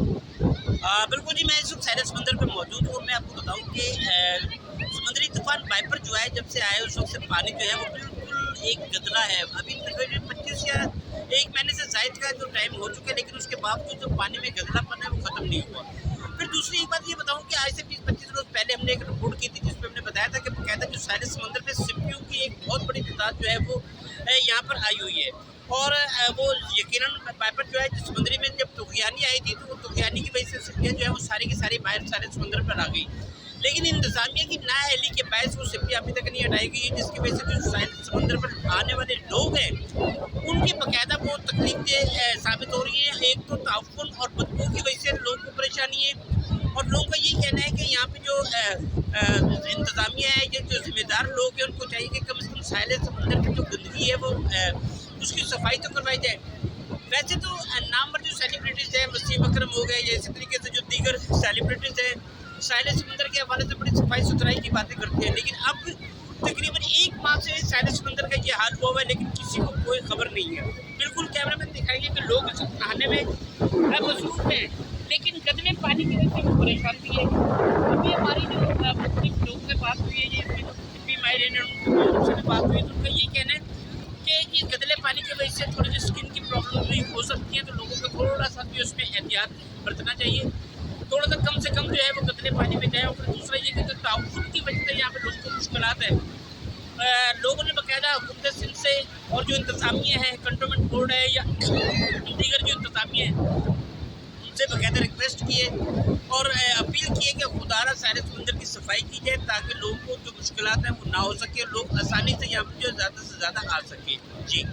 بالکل جی، میں اس وقت ساحل سمندر پہ موجود ہوں اور میں آپ کو بتاؤں کہ سمندری طوفان وائپر جو ہے جب سے آئے اس وقت سے پانی جو ہے وہ بالکل ایک گدلا ہے. ابھی تقریباً 25 یا ایک مہینے سے زائد کا جو ٹائم ہو چکا ہے، لیکن اس کے باوجود جو پانی میں گدلا پن ہے وہ ختم نہیں ہوا. پھر دوسری ایک بات یہ بتاؤں کہ آج سے 20-25 روز پہلے ہم نے ایک رپورٹ کی تھی جس پہ ہم نے بتایا تھا کہ باقاعدہ جو ساحل سمندر میں سپیوں کی ایک بہت بڑی تعداد جو ہے وہ یہاں پر آئی ہوئی ہے. اور وہ یقیناً وائپر جو ہے جو سمندری میں جب طغیانی آئی تھی تو وہ طغیانی کی وجہ سے سپیاں جو ہے وہ ساری کی ساری باہر سارے سمندر پر آ گئی. لیکن انتظامیہ کی نااہلی کے باعث وہ سپیاں ابھی تک نہیں ہٹائی گئی، جس کی وجہ سے جو ساحل سمندر پر آنے والے لوگ ہیں ان کی باقاعدہ بہت تکلیف دہ ثابت ہو رہی ہے. ایک تو تعفن اور بدبو کی وجہ سے لوگوں کو پریشانی ہے، اور لوگوں کا یہ کہنا ہے کہ یہاں پہ جو انتظامیہ ہے یا جو ذمہ دار لوگ ہیں ان کو چاہیے کہ کم از کم ساحل سمندر کی جو گندگی ہے وہ اس کی صفائی تو کروائی جائے. ویسے تو نام پر جو سیلیبریٹیز ہیں، وسیم اکرم ہو گئے یا اسی طریقے سے جو دیگر سیلیبریٹیز ہیں ساحل سمندر کے حوالے سے بڑی صفائی ستھرائی کی باتیں کرتے ہیں، لیکن اب تقریباً 1 ماہ سے ساحل سمندر کا یہ حال ہوا ہوا ہے لیکن کسی کو کوئی خبر نہیں ہے. بالکل کیمرہ مین دکھائیں گے کہ لوگ اس وقت نہانے میں مصروف ہیں، لیکن گندے پانی کی وجہ سے وہ پریشان بھی ہے. ابھی ہماری جو مختلف لوگوں سے بات ہوئی ہے، یہ طبی ماہرین ان سے بات ہوئی تو ان کا یہ کہنا ہے کہ یہ گدلے پانی کی وجہ سے تھوڑی سی اسکن کی پرابلم بھی ہو سکتی ہے، تو لوگوں کو تھوڑا سا بھی اس میں احتیاط برتنا چاہیے. تھوڑا سا کم سے کم جو ہے وہ گدلے پانی میں جائے. اور پھر دوسرا یہ کہ تعاون کی وجہ سے یہاں پہ لوگوں کو مشکلات ہیں. لوگوں نے باقاعدہ حکومت سندھ سے اور جو انتظامیہ ہے، کنٹونمنٹ بورڈ ہے یا دیگر جو انتظامیہ ہے ان سے باقاعدہ ریکویسٹ کی ہے اور اپیل کی ہے کہ خدارہ ساحل سمندر کی صفائی کی جائے تاکہ لوگوں کو جو مشکلات ہیں وہ نہ ہو سکے، لوگ آسانی سے یہاں پہ جو زیادہ سے زیادہ آ سکیں. جی.